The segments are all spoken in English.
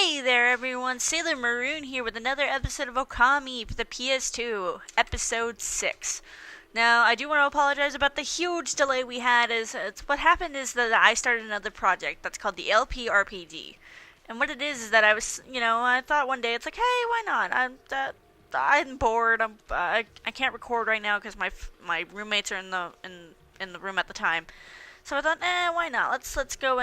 Hey there everyone, Sailor Maroon here with another episode of Okami for the PS2, episode 6. Now, I do want to apologize about the huge delay we had. What happened is that I started another project that's called the LP RPG. And what it is that I thought one day, it's like, hey, why not? I'm bored, I can't record right now because my roommates are in the room at the time. So I thought, why not? Let's go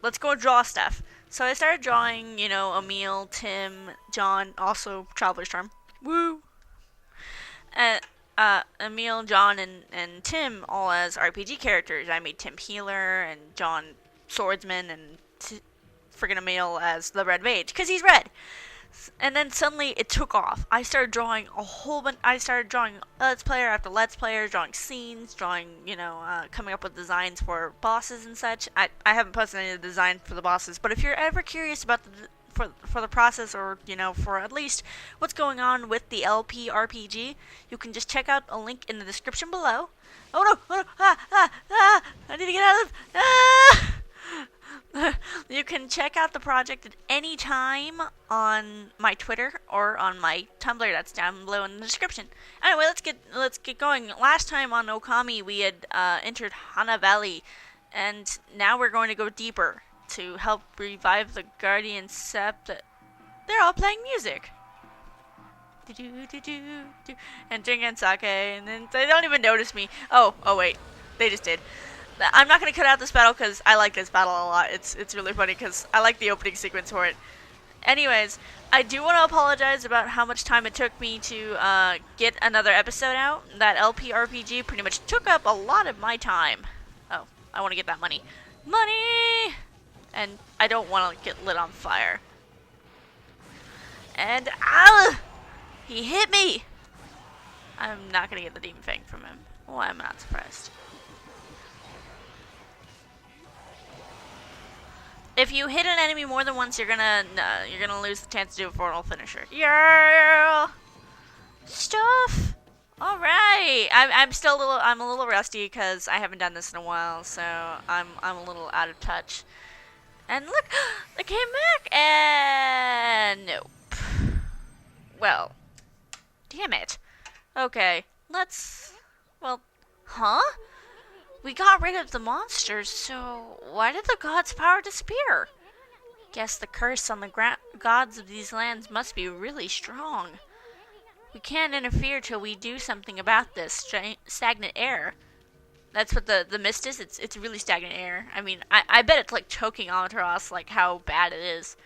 let's go draw stuff. So I started drawing, Emil, Tim, John, also Traveler's Charm. Woo! Emil, John, and Tim all as RPG characters. I made Tim Healer and John Swordsman and friggin' Emil as the Red Mage, because he's red. And then suddenly it took off. I started drawing a whole bunch. I started drawing Let's Player after Let's Player, drawing scenes, coming up with designs for bosses and such. I haven't posted any of the design for the bosses, but if you're ever curious about for the process, or for at least what's going on with the LP RPG, you can just check out a link in the description below. Oh no! Oh no! I need to get out of. You can check out the project at any time on my Twitter or on my Tumblr. That's down below in the description. Anyway, let's get going. Last time on Okami, we had entered Hana Valley, and now we're going to go deeper to help revive the Guardian Sept. They're all playing music. And drinking sake, and then they don't even notice me. Oh wait, they just did. I'm not going to cut out this battle because I like this battle a lot. It's really funny because I like the opening sequence for it. Anyways, I do want to apologize about how much time it took me to get another episode out. That LP RPG pretty much took up a lot of my time. Oh, I want to get that money. Money! And I don't want to get lit on fire. And, he hit me! I'm not going to get the Demon Fang from him. Well, I'm not surprised. If you hit an enemy more than once, you're gonna lose the chance to do a portal finisher. Yeah, stuff. All right, I'm a little rusty because I haven't done this in a while, so I'm a little out of touch. And look, I came back, and nope. Well, damn it. Okay, huh? We got rid of the monsters, so why did the gods' power disappear? Guess the curse on the gods of these lands must be really strong. We can't interfere till we do something about this stagnant air. That's what the mist is. It's really stagnant air. I mean, I bet it's like choking onto us, like how bad it is.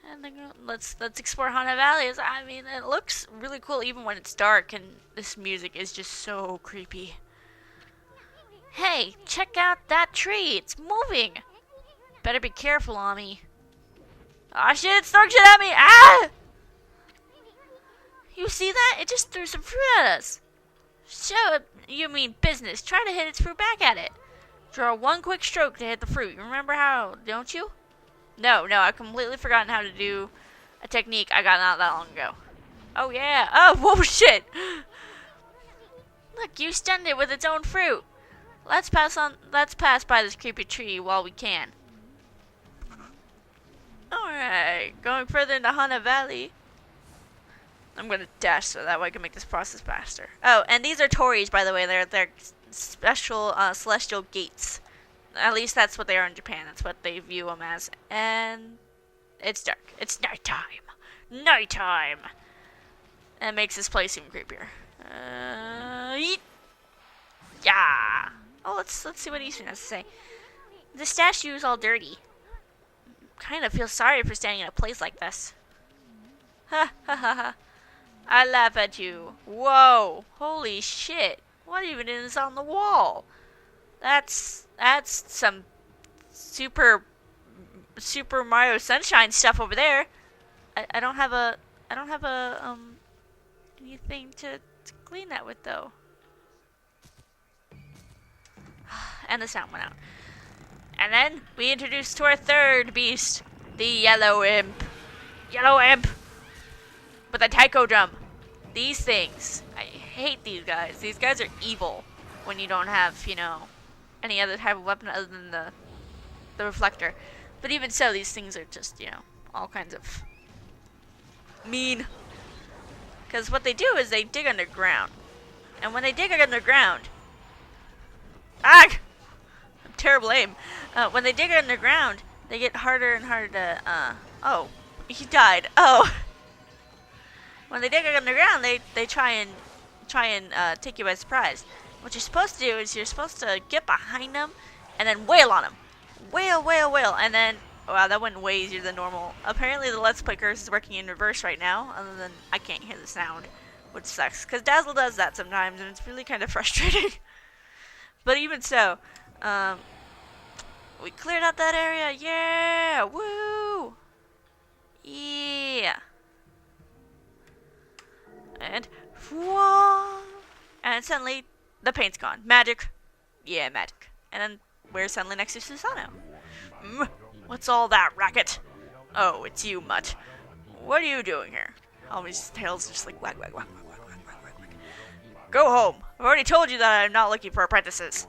And then let's explore Hana Valley. I mean, it looks really cool even when it's dark, and this music is just so creepy. Hey, check out that tree. It's moving. Better be careful, Ami. Aw, shit, it's throwing shit at me. Ah! You see that? It just threw some fruit at us. You mean business. Try to hit its fruit back at it. Draw one quick stroke to hit the fruit. You remember how, don't you? No, I've completely forgotten how to do a technique I got not that long ago. Oh, yeah. Oh, whoa, shit. Look, you stunned it with its own fruit. Let's pass by this creepy tree while we can. Alright, going further into Hana Valley. I'm gonna dash so that way I can make this process faster. Oh, and these are tories, by the way. They're special celestial gates. At least that's what they are in Japan. That's what they view them as. And it's dark. It's nighttime. Nighttime! And it makes this place even creepier. Yeah! Oh, let's see what Eastern has to say. The statue is all dirty. Kind of feel sorry for standing in a place like this. Ha ha ha ha. I laugh at you. Whoa! Holy shit! What even is on the wall? That's some Super Mario Sunshine stuff over there. I don't have anything to clean that with though. And the sound went out. And then we introduced to our third beast, the Yellow Imp. Yellow Imp! With a taiko drum. These things. I hate these guys. These guys are evil when you don't have, any other type of weapon other than the reflector. But even so, these things are just, you know, all kinds of mean. Because what they do is they dig underground. And when they dig underground... Ah! Terrible aim. When they dig underground, they get harder and harder to... oh, he died. Oh! When they dig underground, they try and take you by surprise. What you're supposed to do is you're supposed to get behind them and then wail on them. Wail, wail, wail. And then... Wow, that went way easier than normal. Apparently the Let's Play curse is working in reverse right now, other than I can't hear the sound, which sucks. Because Dazzle does that sometimes, and it's really kind of frustrating. But even so, we cleared out that area. Yeah! Woo! Yeah! And... Whoa! And suddenly, the paint's gone. Magic. Yeah, magic. And then we're suddenly next to Susano. What's all that racket? Oh, it's you, Mutt. What are you doing here? All his tails just like wag, wag, wag, wag, wag, wag, wag, wag. Go home. I've already told you that I'm not looking for apprentices.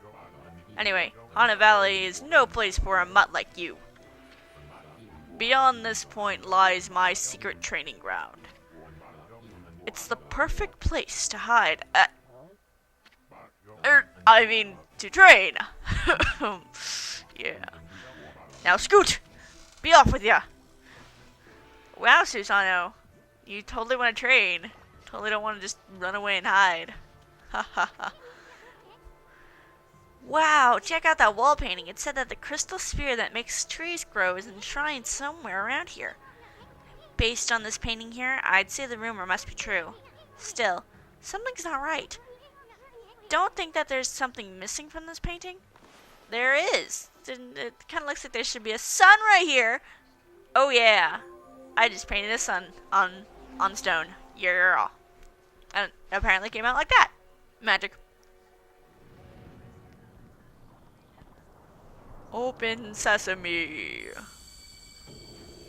Anyway, Hana Valley is no place for a mutt like you. Beyond this point lies my secret training ground. It's the perfect place to hide. I mean, to train. Yeah. Now scoot! Be off with ya! Wow, Susano. You totally want to train. Totally don't want to just run away and hide. Ha ha ha. Wow, check out that wall painting. It said that the crystal sphere that makes trees grow is enshrined somewhere around here. Based on this painting here, I'd say the rumor must be true. Still, something's not right. Don't think that there's something missing from this painting? There is. It kind of looks like there should be a sun right here. Oh yeah, I just painted a sun on stone. Yeah, and it apparently came out like that. Magic. Open sesame.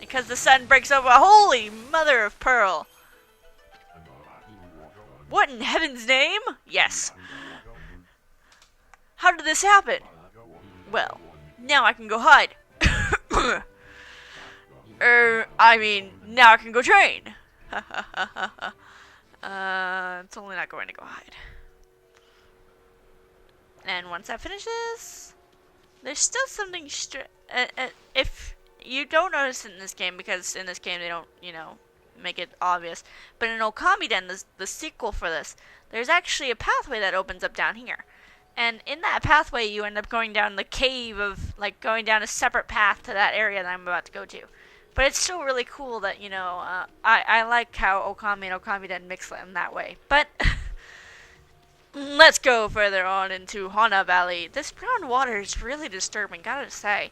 Because the sun breaks over. Holy mother of pearl! What in heaven's name? Yes. How did this happen? Well, now I can go hide. I mean, now I can go train. It's only not going to go hide. And once that finishes, there's still something if you don't notice it in this game, because in this game they don't, you know, make it obvious, but in Okami Den, the sequel for this, there's actually a pathway that opens up down here. And in that pathway, you end up going down the cave of, like, going down a separate path to that area that I'm about to go to. But it's still really cool that, you know, I like how Okami and Okami Den mix them that way. But, let's go further on into Hana Valley. This brown water is really disturbing, gotta say.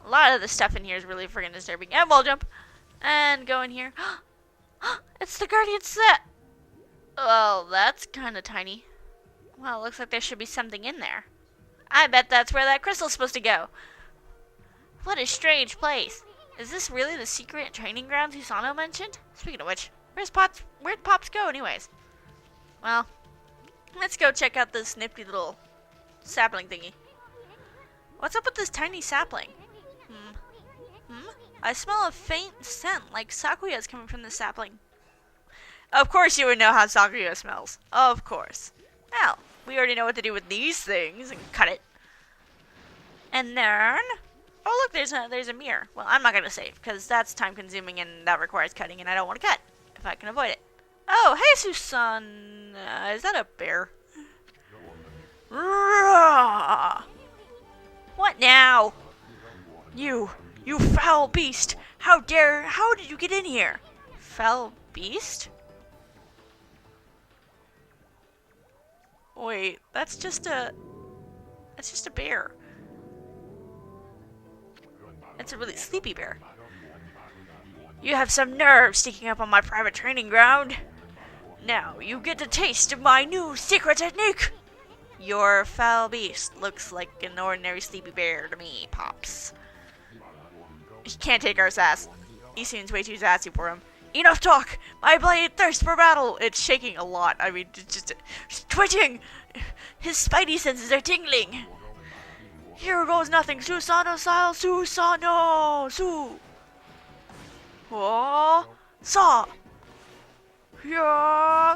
A lot of the stuff in here is really friggin' disturbing. And wall jump. And go in here. It's the Guardian set! Well, that's kinda tiny. Well, it looks like there should be something in there. I bet that's where that crystal's supposed to go. What a strange place. Is this really the secret training grounds Usano mentioned? Speaking of which, where'd Pops go anyways? Well, let's go check out this nifty little sapling thingy. What's up with this tiny sapling? I smell a faint scent like Sakuya's coming from the sapling. Of course you would know how Sakuya smells. Of course. Well, we already know what to do with these things and cut it. And then, oh look, there's a mirror. Well, I'm not gonna save because that's time consuming and that requires cutting, and I don't want to cut if I can avoid it. Oh, hey Susan, is that a bear? What now? You foul beast! How did you get in here? Foul beast? Wait, that's just a bear. It's a really sleepy bear. You have some nerve sneaking up on my private training ground. Now you get a taste of my new secret technique. Your foul beast looks like an ordinary sleepy bear to me, Pops. He can't take our sass. He seems way too sassy for him. Enough talk! My blade thirsts for battle! It's shaking a lot. I mean, it's twitching! His spidey senses are tingling! Here goes nothing. Susano style. Susano. Oh. Saw. Yeah.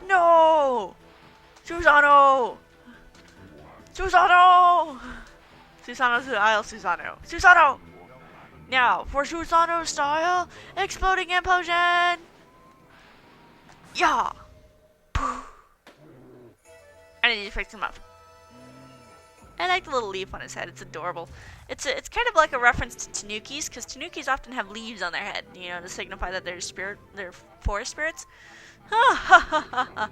No. Susano. Susano. Susano style. Susano. Now, for Susano style, exploding implosion! Yeah! I need to fix him up. I like the little leaf on his head, it's adorable. It's kind of like a reference to Tanukis, because Tanukis often have leaves on their head, you know, to signify that they're forest spirits. Ha ha ha ha ha!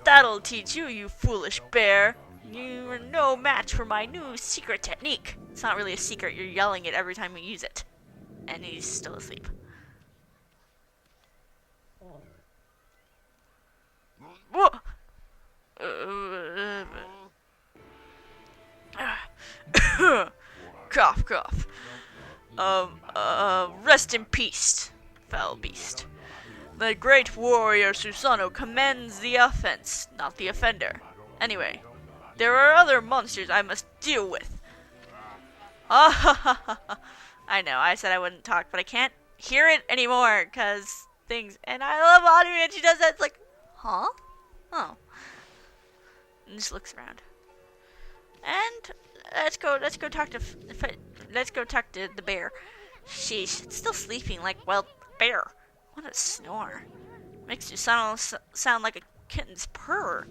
That'll teach you, you foolish bear! You are no match for my new secret technique. It's not really a secret, you're yelling it every time you use it. And he's still asleep. Whoa! Cough, cough. Rest in peace, foul beast. The great warrior Susano commends the offense, not the offender. Anyway, there are other monsters I must deal with. Ah ha ha ha ha. I know, I said I wouldn't talk, but I can't hear it anymore, cause things, and I love Audrey and she does that, it's like, huh? Oh. And just looks around. And let's go talk to the bear. Sheesh, it's still sleeping like, well, bear. What a snore. Makes you sound like a kitten's purr.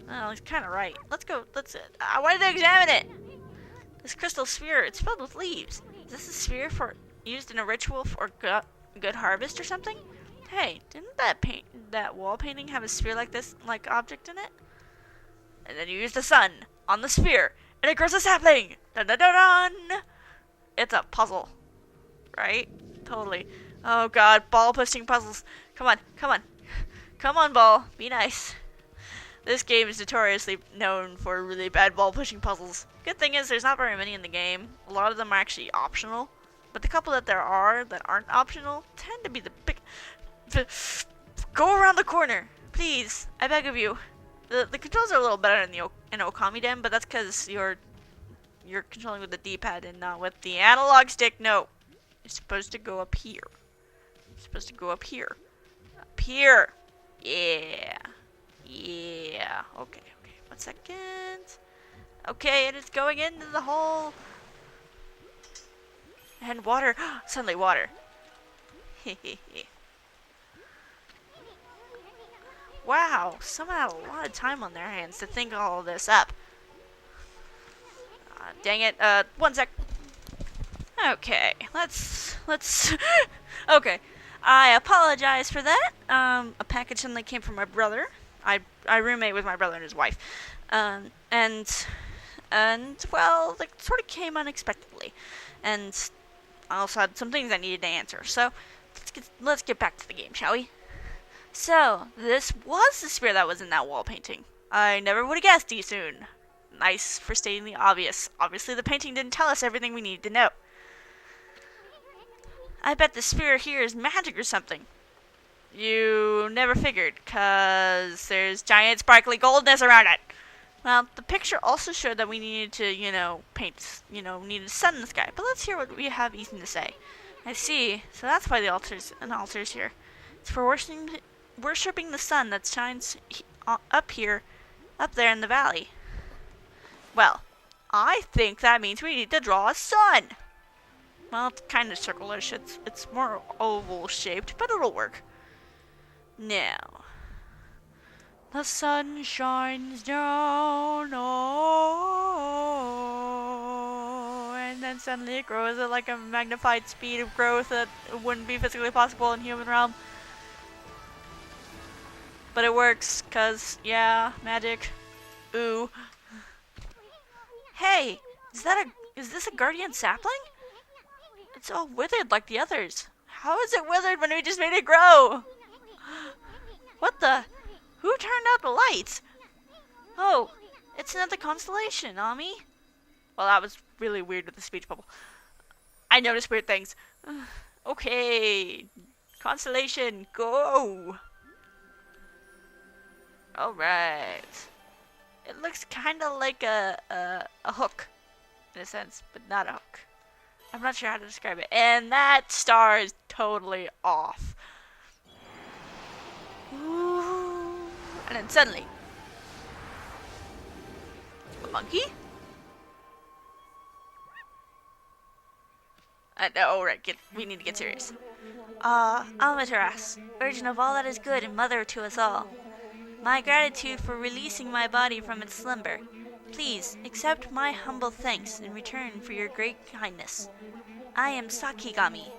Well, he's kind of right. Let's why did they examine it? This crystal sphere, it's filled with leaves. Is this a sphere used in a ritual for good harvest or something? Hey, didn't that wall painting have a sphere like this, like object in it? And then you use the sun on the sphere, and it grows a sapling. Dun dun dun dun. It's a puzzle, right? Totally. Oh God, ball pushing puzzles. Come on, ball. Be nice. This game is notoriously known for really bad ball pushing puzzles. Good thing is there's not very many in the game. A lot of them are actually optional, but the couple that there are that aren't optional tend to be the big. Go around the corner, please. I beg of you. The controls are a little better in Okami Den, but that's because you're controlling with the D-pad and not with the analog stick. No, you're supposed to go up here. You're supposed to go up here. Up here. Yeah. Yeah. Okay. 1 second. Okay, and it's going into the hole. And water. Suddenly water. Wow, someone had a lot of time on their hands to think all of this up. Dang it. 1 sec. Okay, let's. Okay, I apologize for that. A package suddenly came from my brother. I roommate with my brother and his wife. And well, it sort of came unexpectedly. And I also had some things I needed to answer. So, let's get back to the game, shall we? So, this was the sphere that was in that wall painting. I never would have guessed, Isun. Nice for stating the obvious. Obviously, the painting didn't tell us everything we needed to know. I bet the sphere here is magic or something. You never figured, cause there's giant sparkly goldness around it. Well, the picture also showed that we needed to, paint, needed sun in the sky. But let's hear what we have Ethan to say. I see. So that's why the altar's here. It's for worshipping the sun that shines up there in the valley. Well, I think that means we need to draw a sun. Well, it's kind of circular-ish. It's more oval-shaped, but it'll work. Now, the sun shines down, and then suddenly it grows at like a magnified speed of growth that wouldn't be physically possible in human realm. But it works, cause, yeah, magic. Ooh. Hey, is this a guardian sapling? It's all withered like the others. How is it withered when we just made it grow? What the? Who turned out the lights? Oh, it's another constellation, Ami. Well, that was really weird with the speech bubble. I noticed weird things. Okay, constellation, go. Alright. It looks kind of like a hook, in a sense, but not a hook. I'm not sure how to describe it. And that star is totally off. Ooh. And then suddenly, a monkey? Oh, right, we need to get serious. Almaterass, virgin of all that is good and mother to us all. My gratitude for releasing my body from its slumber. Please accept my humble thanks in return for your great kindness. I am Sakigami,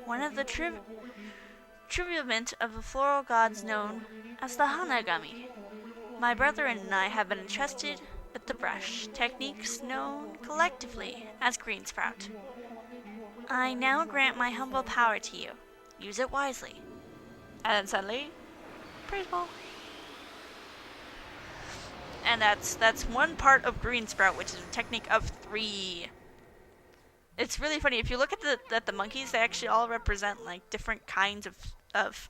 one of the tribute of the floral gods known as the Hanagami. My brother and I have been entrusted with the brush, techniques known collectively as green sprout. I now grant my humble power to you. Use it wisely. And then suddenly, praise ball. And that's one part of green sprout, which is a technique of 3. It's really funny if you look at the monkeys. They actually all represent like different kinds of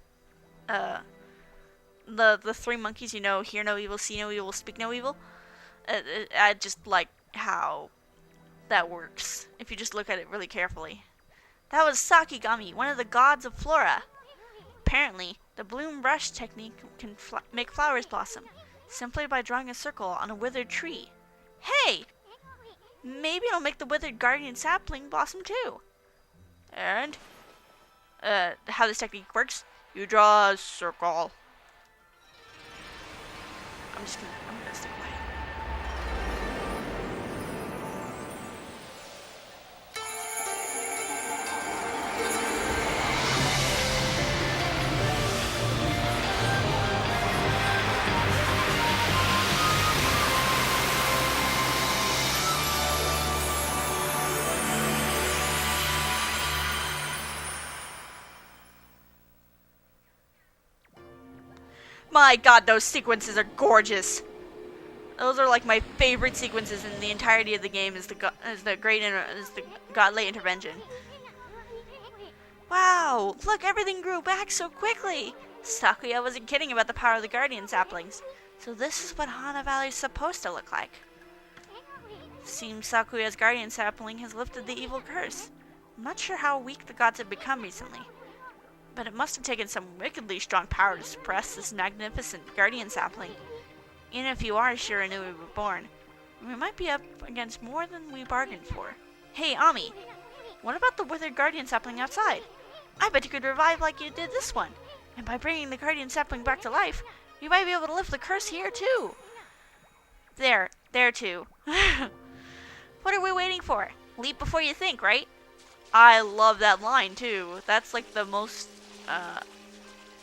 the 3 monkeys. You know, hear no evil, see no evil, speak no evil. I just like how that works if you just look at it really carefully. That was Sakigami, one of the gods of flora. Apparently, the bloom brush technique can make flowers blossom simply by drawing a circle on a withered tree. Hey! Maybe it'll make the withered guardian sapling blossom too. And how this technique works, you draw a circle. I'm gonna stick quiet. My god, those sequences are gorgeous. Those are like my favorite sequences in the entirety of the game. Is the godly intervention. Wow, look, everything grew back so quickly. Sakuya wasn't kidding about the power of the guardian saplings. So this is what Hana Valley is supposed to look like. Seems Sakuya's guardian sapling has lifted the evil curse. I'm not sure how weak the gods have become recently, but it must have taken some wickedly strong power to suppress this magnificent guardian sapling. Even if you are sure and knew we were born, we might be up against more than we bargained for. Hey, Ami, what about the withered guardian sapling outside? I bet you could revive like you did this one. And by bringing the guardian sapling back to life, you might be able to lift the curse here too. There too. What are we waiting for? Leap before you think, right? I love that line too. That's like the most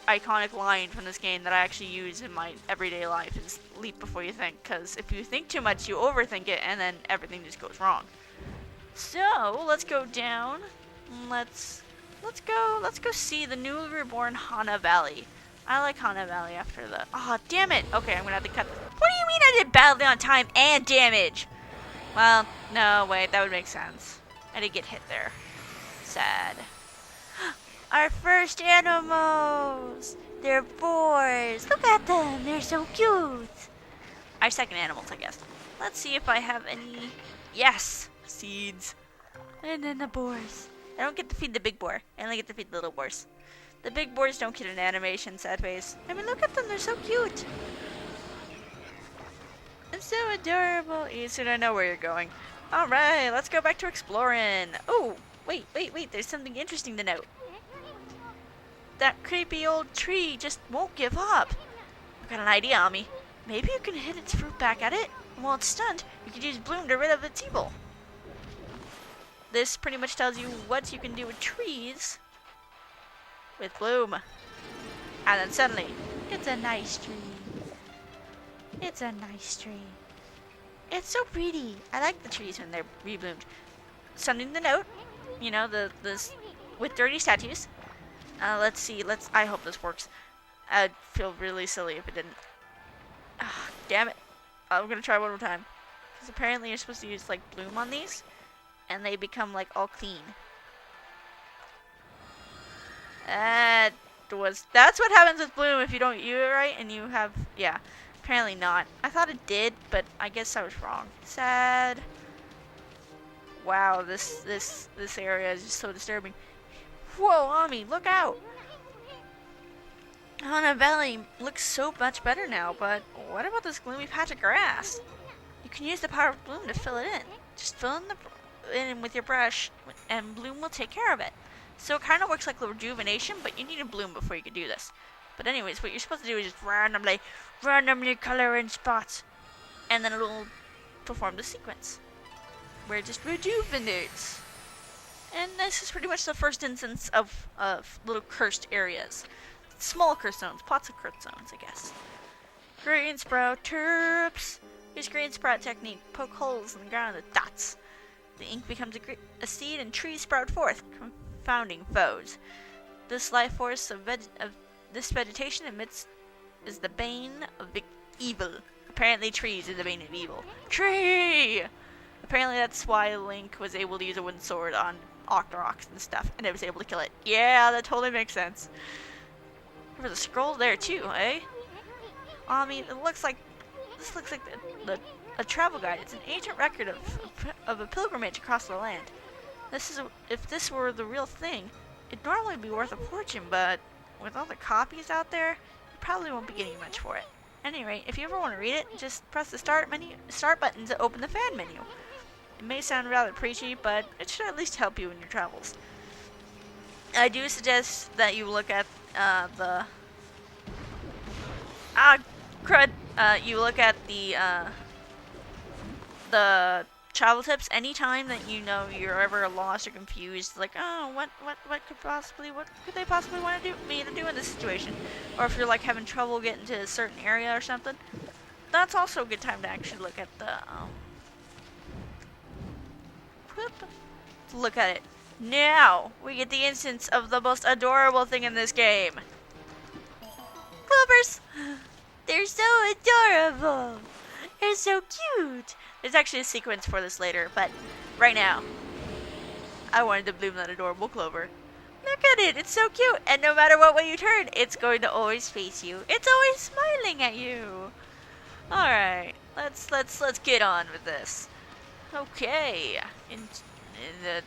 iconic line from this game that I actually use in my everyday life is leap before you think, because if you think too much, you overthink it, and then everything just goes wrong. So let's go down. Let's go see the newly reborn Hana Valley. I like Hana Valley after the. Oh, damn it! Okay, I'm gonna have to cut this. What do you mean I did badly on time and damage? Well, no, wait, that would make sense. I did get hit there. Sad. Our first animals! They're boars! Look at them! They're so cute! Our second animals, I guess. Let's see if I have any... Yes! Seeds. And then the boars. I don't get to feed the big boar. I only get to feed the little boars. The big boars don't get an animation, sad face. I mean, look at them, they're so cute! It's so adorable! You soon I know where you're going. Alright, let's go back to exploring. Oh, wait, there's something interesting to note. That creepy old tree just won't give up. I've got an idea, Ami. Maybe you can hit its fruit back at it, and while it's stunned, you could use Bloom to rid of its evil. This pretty much tells you what you can do with trees with Bloom. And then suddenly, it's a nice tree. It's a nice tree. It's so pretty. I like the trees when they're rebloomed. Sending the note, you know, this with dirty statues. Let's see. I hope this works. I'd feel really silly if it didn't. Ah, damn it. I'm gonna try one more time. Because apparently you're supposed to use like Bloom on these, and they become like all clean. That's what happens with Bloom if you don't use it right, and you have, yeah. Apparently not. I thought it did, but I guess I was wrong. Sad. Wow, this area is just so disturbing. Whoa, Ami, look out! Hana Valley looks so much better now, but what about this gloomy patch of grass? You can use the power of bloom to fill it in. Just fill in with your brush, and bloom will take care of it. So it kind of works like rejuvenation, but you need a bloom before you can do this. But anyways, what you're supposed to do is just randomly color in spots, and then it'll perform the sequence, where it just rejuvenates. And this is pretty much the first instance of little cursed areas. Small cursed zones, pots of cursed zones, I guess. Green sprout terps. Use green sprout technique. Poke holes in the ground with dots. The ink becomes a seed and trees sprout forth, confounding foes. This life force of this vegetation is the bane of evil. Apparently trees are the bane of evil. Tree! Apparently that's why Link was able to use a wooden sword on Octoroks and stuff, and it was able to kill it. Yeah, that totally makes sense. There was a scroll there too, eh? I mean, this looks like a travel guide. It's an ancient record of a pilgrimage across the land. If this were the real thing, it'd normally be worth a fortune, but with all the copies out there, you probably won't be getting much for it. Anyway, if you ever want to read it, just press the start button to open the fan menu. It may sound rather preachy, but it should at least help you in your travels. I do suggest that you look at you look at the travel tips anytime that you know you're ever lost or confused, like, oh, what could they possibly want me to do in this situation? Or if you're like having trouble getting to a certain area or something, that's also a good time to actually look at look at it. Now we get the instance of the most adorable thing in this game. Clovers! They're so adorable! They're so cute! There's actually a sequence for this later, but right now, I wanted to bloom that adorable clover. Look at it, it's so cute! And no matter what way you turn, it's going to always face you. It's always smiling at you! Alright, let's get on with this. Okay.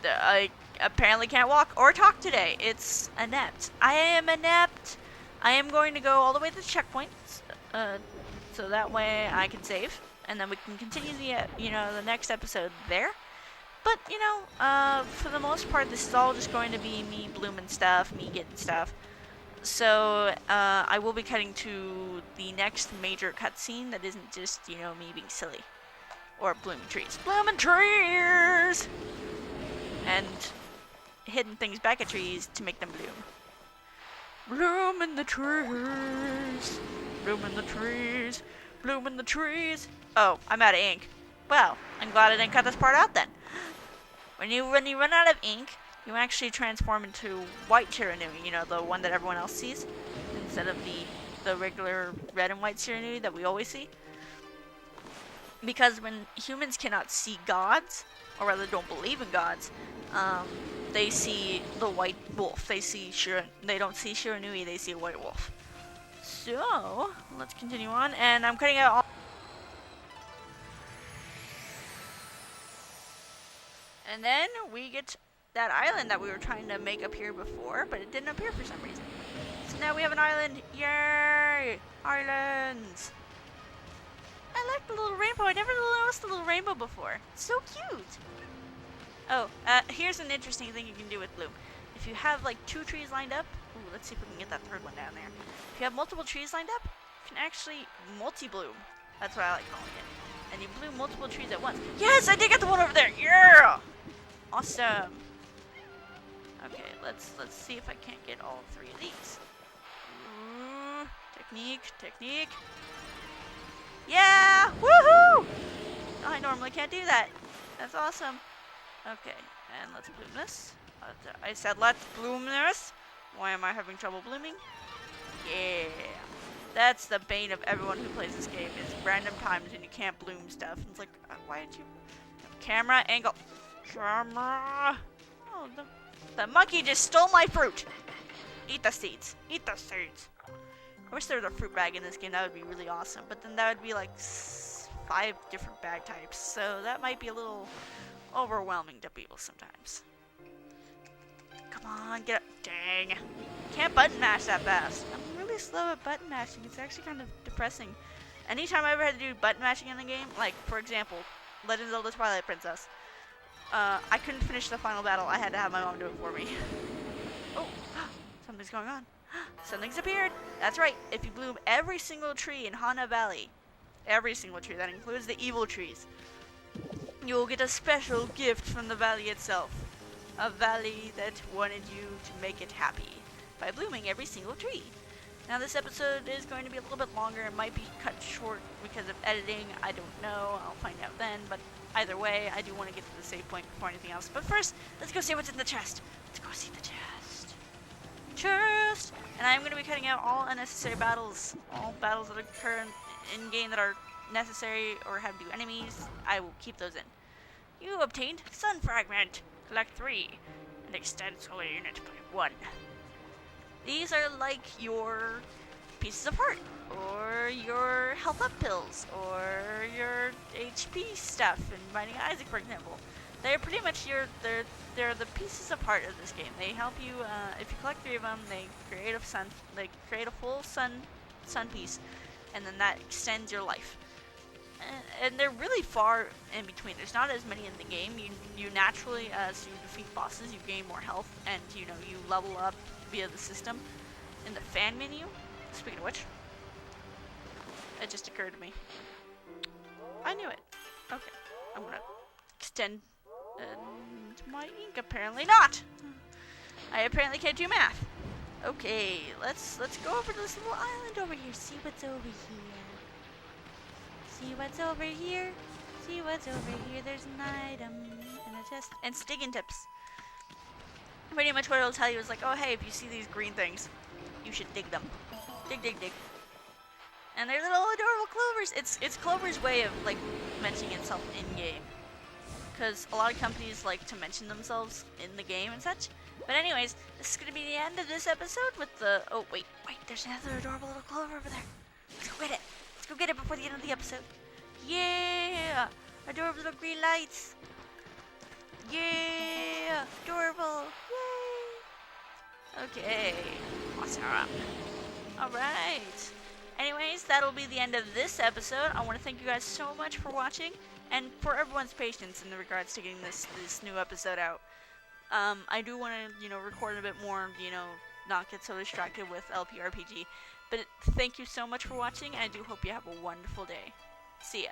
I apparently can't walk or talk today. It's inept. I am inept. I am going to go all the way to the checkpoints, so that way I can save, and then we can continue the next episode there. But for the most part, this is all just going to be me blooming stuff, me getting stuff. So I will be cutting to the next major cutscene that isn't just me being silly or blooming trees. Blooming trees! And hidden things back at trees to make them bloom. Bloom in the trees, bloom in the trees, bloom in the trees. Oh, I'm out of ink. Well, I'm glad I didn't cut this part out then. When you run out of ink, you actually transform into white Shiranui, the one that everyone else sees, instead of the regular red and white Shiranui that we always see. Because when humans cannot see gods, or rather don't believe in gods, they see the white wolf. They don't see Shiranui, they see a white wolf. So, let's continue on, and I'm cutting out all... And then we get that island that we were trying to make appear before, but it didn't appear for some reason. So now we have an island. Yay! Islands! I like the little rainbow. I never noticed the little rainbow before. It's so cute. Oh, here's an interesting thing you can do with bloom. If you have like 2 trees lined up, ooh, let's see if we can get that third one down there. If you have multiple trees lined up, you can actually multi-bloom. That's what I like calling it. And you bloom multiple trees at once. Yes, I did get the one over there. Yeah! Awesome. Okay, let's see if I can't get all 3 of these. Ooh, technique. Yeah! Woohoo! I normally can't do that. That's awesome. Okay, and let's bloom this. I said let's bloom this. Why am I having trouble blooming? Yeah. That's the bane of everyone who plays this game, is random times when you can't bloom stuff. It's like, why didn't you... Camera angle. Camera. Oh, the monkey just stole my fruit. Eat the seeds. Eat the seeds. I wish there was a fruit bag in this game. That would be really awesome. But then that would be like 5 different bag types. So that might be a little overwhelming to people sometimes. Come on, get up. Dang. Can't button mash that fast. I'm really slow at button mashing. It's actually kind of depressing. Anytime I ever had to do button mashing in the game, like, for example, Legend of Zelda Twilight Princess, I couldn't finish the final battle. I had to have my mom do it for me. Oh, something's going on. Something's appeared. That's right. If you bloom every single tree in Hana Valley, every single tree, that includes the evil trees, you will get a special gift from the valley itself. A valley that wanted you to make it happy by blooming every single tree. Now this episode is going to be a little bit longer. It might be cut short because of editing. I don't know. I'll find out then. But either way, I do want to get to the save point before anything else. But first, let's go see what's in the chest. Let's go see the chest. Chest! And I'm going to be cutting out all unnecessary battles. All battles that occur in game that are necessary or have new enemies. I will keep those in. You obtained Sun Fragment. Collect 3 and extend solar unit by 1. These are like your pieces of heart, or your health up pills, or your HP stuff in Binding of Isaac, for example. They're pretty much they're the pieces of heart of this game. They help you if you collect 3 of them. They create a full sun piece, and then that extends your life. And they're really far in between. There's not as many in the game. You naturally, as you defeat bosses, you gain more health, and you level up via the system. In the fan menu, speaking of which, it just occurred to me. I knew it. Okay, I'm gonna extend my ink. Apparently not. I apparently can't do math. Okay, let's go over to this little island over here. See what's over here. See what's over here. See what's over here. There's an item and a chest and digging tips. Pretty much what it'll tell you is like, oh hey, if you see these green things, you should dig them. Dig, dig, dig. And they're little adorable clovers. It's Clover's way of like mentioning itself in game, because a lot of companies like to mention themselves in the game and such. But anyways, this is gonna be the end of this episode with the. Oh wait, there's another adorable little clover over there. Let's go get it. Let's go get it before the end of the episode. Yeah! Adorable little green lights. Yeah! Adorable. Yay! Okay. Awesome. Alright. Anyways, that'll be the end of this episode. I want to thank you guys so much for watching and for everyone's patience in regards to getting this new episode out. I do want to, record a bit more, not get so distracted with LPRPG. But thank you so much for watching, and I do hope you have a wonderful day. See ya.